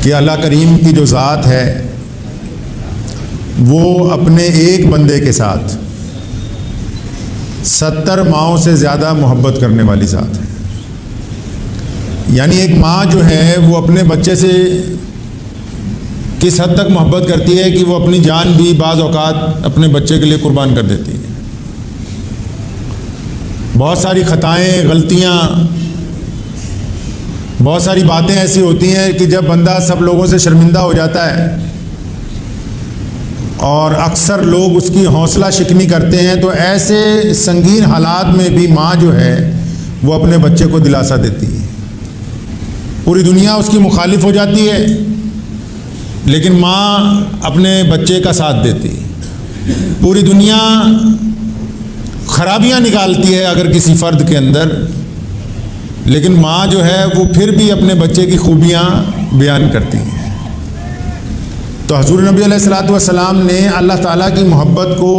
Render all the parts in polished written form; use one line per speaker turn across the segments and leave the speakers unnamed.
کہ اللہ کریم کی جو ذات ہے وہ اپنے ایک بندے کے ساتھ 70 ماؤں سے زیادہ محبت کرنے والی ذات ہے. یعنی ایک ماں جو ہے وہ اپنے بچے سے کس حد تک محبت کرتی ہے کہ وہ اپنی جان بھی بعض اوقات اپنے بچے کے لیے قربان کر دیتی ہے. بہت ساری خطائیں، غلطیاں، بہت ساری باتیں ایسی ہوتی ہیں کہ جب بندہ سب لوگوں سے شرمندہ ہو جاتا ہے اور اکثر لوگ اس کی حوصلہ شکنی کرتے ہیں، تو ایسے سنگین حالات میں بھی ماں جو ہے وہ اپنے بچے کو دلاسا دیتی ہے. پوری دنیا اس کی مخالف ہو جاتی ہے لیکن ماں اپنے بچے کا ساتھ دیتی ہے. پوری دنیا خرابیاں نکالتی ہے اگر کسی فرد کے اندر، لیکن ماں جو ہے وہ پھر بھی اپنے بچے کی خوبیاں بیان کرتی ہیں. تو حضور نبی علیہ الصلوۃ والسلام نے اللہ تعالیٰ کی محبت کو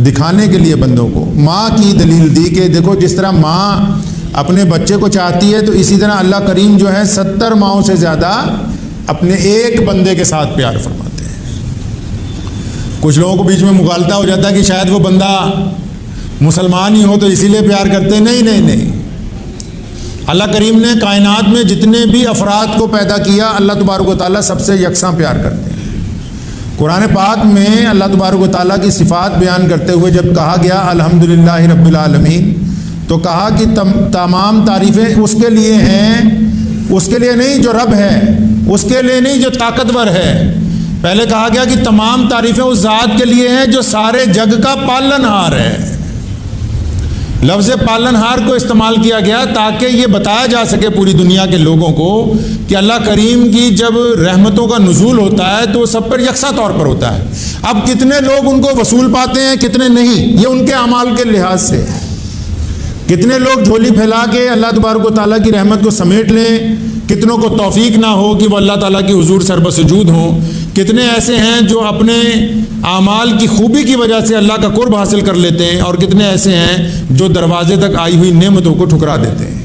دکھانے کے لیے بندوں کو ماں کی دلیل دی کہ دیکھو جس طرح ماں اپنے بچے کو چاہتی ہے تو اسی طرح اللہ کریم جو ہے 70 ماؤں سے زیادہ اپنے ایک بندے کے ساتھ پیار فرماتے ہیں. کچھ لوگوں کو بیچ میں مغالطہ ہو جاتا ہے کہ شاید وہ بندہ مسلمان ہی ہو تو اسی لیے پیار کرتے ہیں. نہیں. اللہ کریم نے کائنات میں جتنے بھی افراد کو پیدا کیا اللہ تبارک و تعالیٰ سب سے یکساں پیار کرتے ہیں. قرآن پاک میں اللہ تبارک و تعالیٰ کی صفات بیان کرتے ہوئے جب کہا گیا الحمدللہ رب العالمین، تو کہا کہ تمام تعریفیں اس کے لیے ہیں، اس کے لیے نہیں جو رب ہے، اس کے لیے نہیں جو طاقتور ہے. پہلے کہا گیا کہ تمام تعریفیں اس ذات کے لیے ہیں جو سارے جگ کا پالن ہار ہے. لفظ پالن ہار کو استعمال کیا گیا تاکہ یہ بتایا جا سکے پوری دنیا کے لوگوں کو کہ اللہ کریم کی جب رحمتوں کا نزول ہوتا ہے تو وہ سب پر یکساں طور پر ہوتا ہے. اب کتنے لوگ ان کو وصول پاتے ہیں کتنے نہیں، یہ ان کے اعمال کے لحاظ سے. کتنے لوگ جھولی پھیلا کے اللہ تبارک و تعالیٰ کی رحمت کو سمیٹ لیں، کتنوں کو توفیق نہ ہو کہ وہ اللہ تعالیٰ کی حضور سرب سجود ہوں. کتنے ایسے ہیں جو اپنے اعمال کی خوبی کی وجہ سے اللہ کا قرب حاصل کر لیتے ہیں، اور کتنے ایسے ہیں جو دروازے تک آئی ہوئی نعمتوں کو ٹھکرا دیتے ہیں.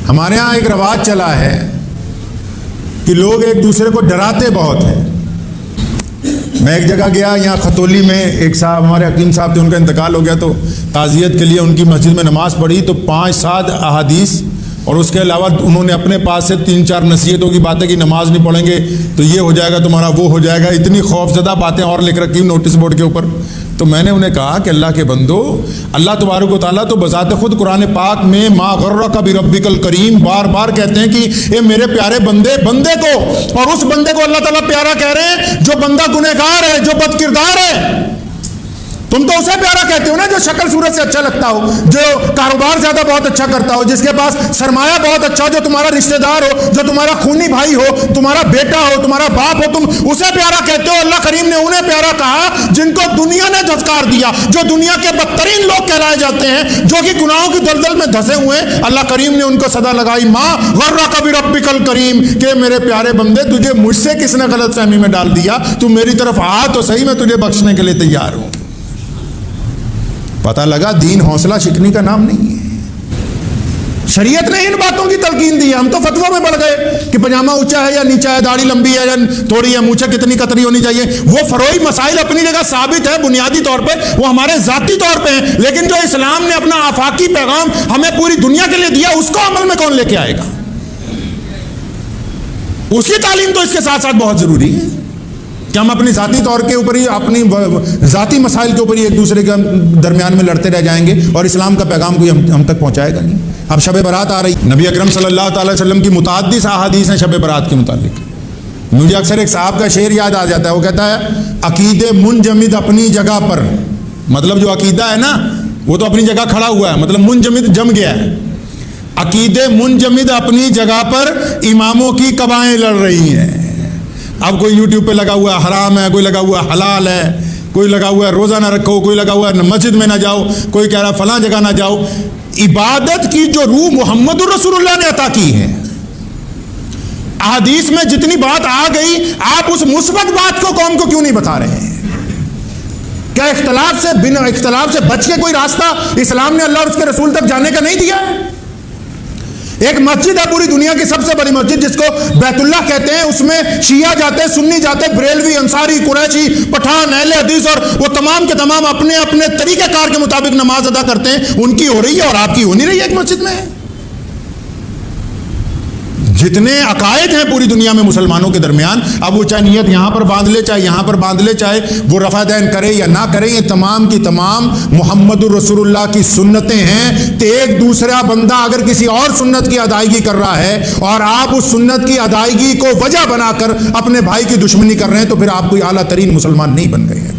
ہمارے ہاں ایک رواج چلا ہے کہ لوگ ایک دوسرے کو ڈراتے بہت ہیں. میں ایک جگہ گیا، یہاں کھتولی میں ایک صاحب ہمارے حکیم صاحب تھے، ان کا انتقال ہو گیا، تو تعزیت کے لیے ان کی مسجد میں نماز پڑھی تو 5-7 احادیث اور اس کے علاوہ انہوں نے اپنے پاس سے 3-4 نصیحتوں کی باتیں کہ نماز نہیں پڑھیں گے تو یہ ہو جائے گا تمہارا، وہ ہو جائے گا، اتنی خوف زدہ باتیں اور لکھ رکھی نوٹس بورڈ کے اوپر. تو میں نے انہیں کہا کہ اللہ کے بندو، اللہ تبارک و تعالیٰ تو بذات خود قرآن پاک میں ما غرک بربک الکریم بار بار کہتے ہیں کہ اے میرے پیارے بندے کو، اور اس بندے کو اللہ تعالیٰ پیارا کہہ رہے ہیں جو بندہ گنہگار ہے، جو بد کردار ہے. تم تو اسے پیارا کہتے ہو نا جو شکل صورت سے اچھا لگتا ہو، جو کاروبار زیادہ بہت اچھا کرتا ہو، جس کے پاس سرمایہ بہت اچھا ہو، جو تمہارا رشتہ دار ہو، جو تمہارا خونی بھائی ہو، تمہارا بیٹا ہو، تمہارا باپ ہو، تم اسے پیارا کہتے ہو. اللہ کریم نے انہیں پیارا کہا جن کو دنیا نے دھتکار دیا، جو دنیا کے بدترین لوگ کہلائے جاتے ہیں، جو کہ گناہوں کی دلدل میں دھسے ہوئے ہیں. اللہ کریم نے ان کو صدا لگائی ما غرک بربک الکریم، کہ میرے پیارے بندے تجھے مجھ سے کس نے غلط فہمی میں ڈال دیا، تو میری طرف آ تو صحیح، میں تجھے بخشنے کے لیے تیار ہوں. پتہ لگا دین حوصلہ شکنی کا نام نہیں ہے. شریعت نے ان باتوں کی تلقین دی ہے. ہم تو فتویٰ میں بڑھ گئے کہ پاجامہ اونچا ہے یا نیچا ہے، داڑھی لمبی ہے یا تھوڑی ہے، مونچھیں کتنی قطری ہونی چاہیے. وہ فروعی مسائل اپنی جگہ ثابت ہے، بنیادی طور پہ وہ ہمارے ذاتی طور پہ ہیں، لیکن جو اسلام نے اپنا آفاقی پیغام ہمیں پوری دنیا کے لیے دیا اس کو عمل میں کون لے کے آئے گا؟ اس کی تعلیم تو اس کے ساتھ ساتھ بہت ضروری ہے کہ ہم اپنی ذاتی طور کے اوپر ہی، اپنی ذاتی مسائل کے اوپر ہی ایک دوسرے کے درمیان میں لڑتے رہ جائیں گے اور اسلام کا پیغام کوئی ہم تک پہنچائے گا نہیں. اب شب برات آ رہی، نبی اکرم صلی اللہ تعالی وسلم کی متعدد احادیث ہیں شب برات کے متعلق. مجھے اکثر ایک صاحب کا شعر یاد آ جاتا ہے، وہ کہتا ہے عقیدے منجمد اپنی جگہ پر، مطلب جو عقیدہ ہے نا وہ تو اپنی جگہ کھڑا ہوا ہے، مطلب منجمد جم گیا ہے. عقیدے منجمد اپنی جگہ پر، اماموں کی قبائیں لڑ رہی ہیں. اب کوئی یوٹیوب پہ لگا ہوا ہے حرام ہے، کوئی لگا ہوا ہے حلال ہے، کوئی لگا ہوا ہے روزہ نہ رکھو، کوئی لگا ہوا ہے مسجد میں نہ جاؤ، کوئی کہہ رہا ہے فلاں جگہ نہ جاؤ. عبادت کی جو روح محمد الرسول اللہ نے عطا کی ہے، احادیث میں جتنی بات آ گئی، آپ اس مثبت بات کو قوم کو کیوں نہیں بتا رہے ہیں؟ کیا اختلاف سے بنا اختلاف سے بچ کے کوئی راستہ اسلام نے اللہ اور اس کے رسول تک جانے کا نہیں دیا ہے؟
ایک مسجد ہے پوری دنیا کی سب سے بڑی مسجد جس کو بیت اللہ کہتے ہیں، اس میں شیعہ جاتے ہیں، سنی جاتے ہیں، بریلوی، انصاری، قریشی، پٹھان، اہل حدیث، اور وہ تمام کے تمام اپنے اپنے طریقہ کار کے مطابق نماز ادا کرتے ہیں. ان کی ہو رہی ہے اور آپ کی ہو نہیں رہی ہے ایک مسجد میں. جتنے عقائد ہیں پوری دنیا میں مسلمانوں کے درمیان، اب وہ چاہے نیت یہاں پر باندھ لے، چاہے یہاں پر باندھ لے، چاہے وہ رفع دین کرے یا نہ کرے، یہ تمام کی تمام محمد الرسول اللہ کی سنتیں ہیں. تو ایک دوسرا بندہ اگر کسی اور سنت کی ادائیگی کر رہا ہے اور آپ اس سنت کی ادائیگی کو وجہ بنا کر اپنے بھائی کی دشمنی کر رہے ہیں، تو پھر آپ کوئی اعلیٰ ترین مسلمان نہیں بن گئے ہیں.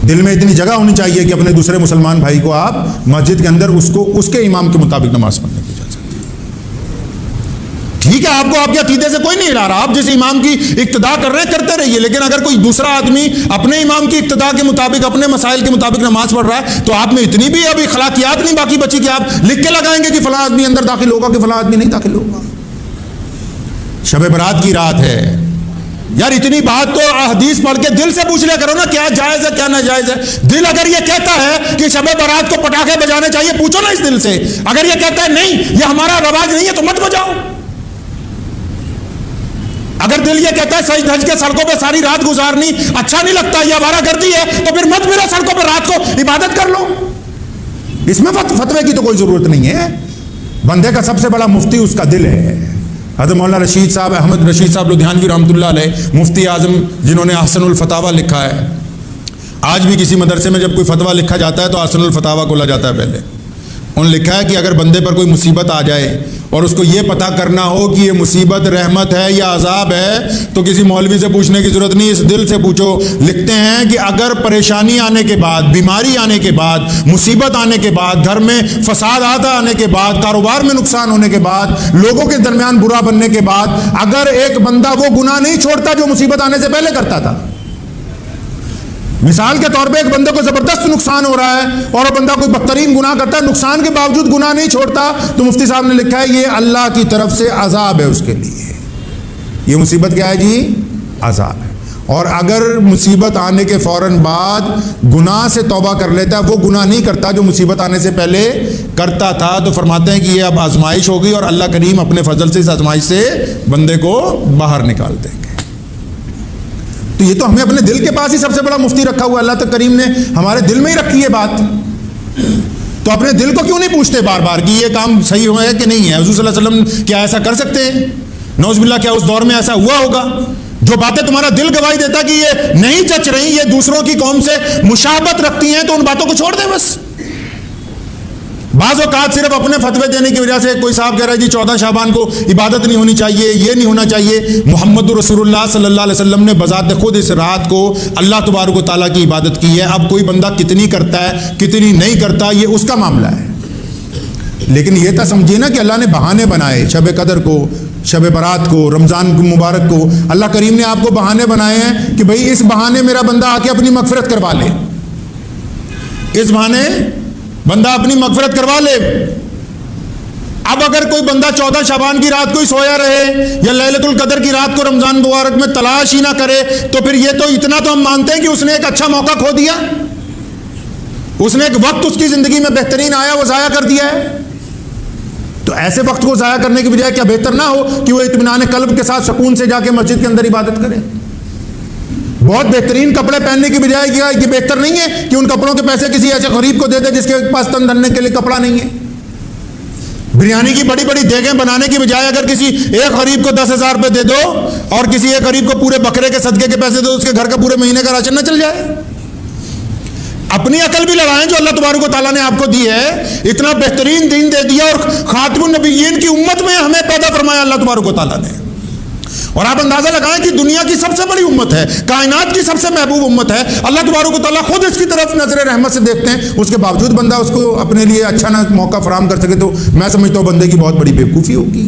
دل میں اتنی جگہ ہونی چاہیے کہ اپنے دوسرے مسلمان بھائی کو آپ مسجد کے اندر اس کے امام کے مطابق نماز پڑھنے کی اجازت. ٹھیک ہے، آپ کو آپ کے عقیدے سے کوئی نہیں ہلا رہا، آپ جس امام کی اقتدا کر رہے ہیں کرتے رہیے، لیکن اگر کوئی دوسرا آدمی اپنے امام کی اقتدا کے مطابق اپنے مسائل کے مطابق نماز پڑھ رہا ہے تو آپ میں اتنی بھی اب اخلاقیات نہیں باقی بچی کہ آپ لکھ کے لگائیں گے کہ فلاں آدمی اندر داخل ہوگا کہ فلاں آدمی نہیں داخل ہوگا. شب برات کی رات ہے یار، اتنی بات تو حدیث پڑھ کے دل سے پوچھ لیا کرو نا، کیا جائز ہے کیا ناجائز ہے. دل اگر یہ کہتا ہے کہ شب برات کو پٹاخے بجانے چاہیے، پوچھو نا اس دل سے. اگر یہ کہتا ہے نہیں یہ ہمارا رواج نہیں ہے تو مت بجاؤ. اگر دل یہ کہتا ہے سج دھج کے سڑکوں پہ ساری رات گزارنی اچھا نہیں لگتا، یہ آوارہ گردی ہے، تو پھر مت پھرو سڑکوں پہ رات کو عبادت کر لو. اس میں فتوے کی تو کوئی ضرورت نہیں ہے. بندے کا سب سے بڑا مفتی اس کا دل ہے. حضرت مولانا رشید صاحب، احمد رشید صاحب لدھیانوی رحمۃ اللہ علیہ، مفتی اعظم جنہوں نے احسن الفتاوی لکھا ہے. آج بھی کسی مدرسے میں جب کوئی فتویٰ لکھا جاتا ہے تو احسن الفتاوی کھولا جاتا ہے. پہلے انہوں نے لکھا ہے کہ اگر بندے پر کوئی مصیبت آ جائے اور اس کو یہ پتہ کرنا ہو کہ یہ مصیبت رحمت ہے یا عذاب ہے تو کسی مولوی سے پوچھنے کی ضرورت نہیں، اس دل سے پوچھو. لکھتے ہیں کہ اگر پریشانی آنے کے بعد، بیماری آنے کے بعد، مصیبت آنے کے بعد، گھر میں فساد آنے کے بعد، کاروبار میں نقصان ہونے کے بعد، لوگوں کے درمیان برا بننے کے بعد، اگر ایک بندہ وہ گناہ نہیں چھوڑتا جو مصیبت آنے سے پہلے کرتا تھا، مثال کے طور پہ ایک بندے کو زبردست نقصان ہو رہا ہے اور وہ بندہ کوئی بدترین گناہ کرتا ہے، نقصان کے باوجود گناہ نہیں چھوڑتا، تو مفتی صاحب نے لکھا ہے یہ اللہ کی طرف سے عذاب ہے اس کے لیے. یہ مصیبت کیا ہے جی؟ عذاب ہے. اور اگر مصیبت آنے کے فوراً بعد گناہ سے توبہ کر لیتا ہے، وہ گناہ نہیں کرتا جو مصیبت آنے سے پہلے کرتا تھا، تو فرماتے ہیں کہ یہ اب آزمائش ہوگی اور اللہ کریم اپنے فضل سے اس آزمائش سے بندے کو باہر نکال دیں گے. تو یہ تو ہمیں اپنے دل کے پاس ہی سب سے بڑا مفتی رکھا ہوا ہے. اللہ تعالیٰ کریم نے ہمارے دل میں ہی رکھی ہے بات. تو اپنے دل کو کیوں نہیں پوچھتے بار بار کہ یہ کام صحیح ہوا ہے کہ نہیں ہے؟ حضور صلی اللہ علیہ وسلم کیا ایسا کر سکتے ہیں؟ نعوذ باللہ کیا اس دور میں ایسا ہوا ہوگا؟ جو باتیں تمہارا دل گواہی دیتا کہ یہ نہیں جچ رہی، یہ دوسروں کی قوم سے مشابہت رکھتی ہیں، تو ان باتوں کو چھوڑ دیں بس. بعض اوقات صرف اپنے فتوے دینے کی وجہ سے کوئی صاحب کہہ رہا ہے جی 14 شعبان کو عبادت نہیں ہونی چاہیے، یہ نہیں ہونا چاہیے. محمد رسول اللہ صلی اللہ علیہ وسلم نے بذات خود اس رات کو اللہ تبارک و تعالیٰ کی عبادت کی ہے. اب کوئی بندہ کتنی کرتا ہے کتنی نہیں کرتا یہ اس کا معاملہ ہے، لیکن یہ تو سمجھیے نا کہ اللہ نے بہانے بنائے. شب قدر کو، شب برات کو، رمضان مبارک کو، اللہ کریم نے آپ کو بہانے بنائے ہیں کہ بھئی اس بہانے میرا بندہ آ کے اپنی مغفرت کروا لے، اس بہانے بندہ اپنی مغفرت کروا لے. اب اگر کوئی بندہ 14 شعبان کی رات کو ہی سویا رہے یا لیلۃ القدر کی رات کو رمضان مبارک میں تلاش ہی نہ کرے، تو پھر یہ تو اتنا تو ہم مانتے ہیں کہ اس نے ایک اچھا موقع کھو دیا، اس نے ایک وقت اس کی زندگی میں بہترین آیا وہ ضائع کر دیا ہے. تو ایسے وقت کو ضائع کرنے کی بجائے کیا بہتر نہ ہو کہ وہ اطمینان قلب کے ساتھ سکون سے جا کے مسجد کے اندر عبادت کرے؟ بہت بہترین کپڑے پہننے کی بجائے یہ بہتر نہیں ہے کہ ان کپڑوں کے پیسے کسی ایسے غریب کو دے دے جس کے پاس تن دھرنے کے لیے کپڑا نہیں ہے؟ بریانی کی بڑی بڑی دیگیں بنانے کی بجائے اگر کسی ایک غریب کو 10,000 روپے دے دو اور کسی ایک غریب کو پورے بکرے کے صدقے کے پیسے دو، اس کے گھر کا پورے مہینے کا راشن نہ چل جائے؟ اپنی عقل بھی لڑائیں جو اللہ تبارک و تعالیٰ نے آپ کو دی ہے. اتنا بہترین دین دے دیا اور خاتم النبیین کی امت میں ہمیں پیدا فرمایا اللہ تبارک و تعالیٰ نے. اور آپ اندازہ لگائیں کہ دنیا کی سب سے بڑی امت ہے، کائنات کی سب سے محبوب امت ہے، اللہ تبارک و تعالیٰ خود اس کی طرف نظر رحمت سے دیکھتے ہیں، اس کے باوجود بندہ اس کو اپنے لیے اچھا نہ موقع فراہم کر سکے تو میں سمجھتا ہوں بندے کی بہت بڑی بیوقوفی ہوگی.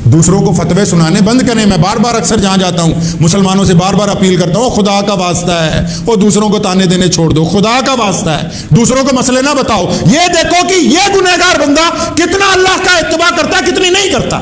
دوسروں کو فتوے سنانے بند کریں. میں بار بار اکثر جہاں جاتا ہوں مسلمانوں سے بار بار اپیل کرتا ہوں، خدا کا واسطہ ہے وہ دوسروں کو تانے دینے چھوڑ دو، خدا کا واسطہ ہے دوسروں کو مسئلے نہ بتاؤ. یہ دیکھو کہ یہ گنہگار بندہ کتنا اللہ کا اتباع کرتا ہے کتنی نہیں کرتا.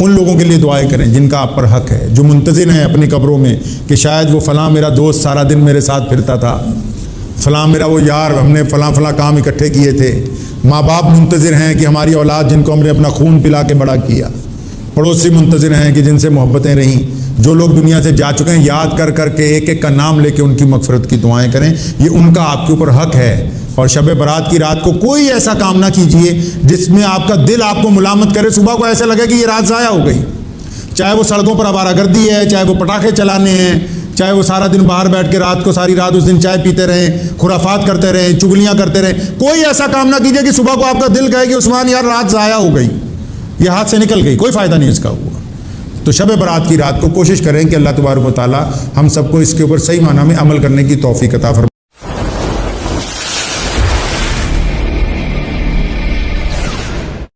ان لوگوں کے لیے دعائیں کریں جن کا آپ پر حق ہے، جو منتظر ہیں اپنی قبروں میں کہ شاید وہ فلاں میرا دوست سارا دن میرے ساتھ پھرتا تھا، فلاں میرا وہ یار، ہم نے فلاں کام اکٹھے کیے تھے۔ ماں باپ منتظر ہیں کہ ہماری اولاد جن کو ہم نے اپنا خون پلا کے بڑا کیا، پڑوسی منتظر ہیں کہ جن سے محبتیں رہیں، جو لوگ دنیا سے جا چکے ہیں یاد کر کر کے ایک ایک کا نام لے کے ان کی مغفرت کی دعائیں کریں، یہ ان کا آپ کے اوپر حق ہے۔ اور شب برات کی رات کو کوئی ایسا کام نہ کیجئے جس میں آپ کا دل آپ کو ملامت کرے، صبح کو ایسا لگے کہ یہ رات ضائع ہو گئی، چاہے وہ سڑکوں پر آوارہ گردی ہے، چاہے وہ پٹاخے چلانے ہیں، چاہے وہ سارا دن باہر بیٹھ کے رات کو ساری رات اس دن چائے پیتے رہیں، خرافات کرتے رہیں، چگلیاں کرتے رہیں، کوئی ایسا کام نہ کیجئے کہ صبح کو آپ کا دل کہے کہ عثمان یار رات ضائع ہو گئی، یہ ہاتھ سے نکل گئی، کوئی فائدہ نہیں اس کا ہوا۔ تو شب برات کی رات کو کوشش کریں کہ اللہ تبارک و تعالی ہم سب کو اس کے اوپر صحیح معنی میں عمل کرنے کی توفیق عطا فرمائے۔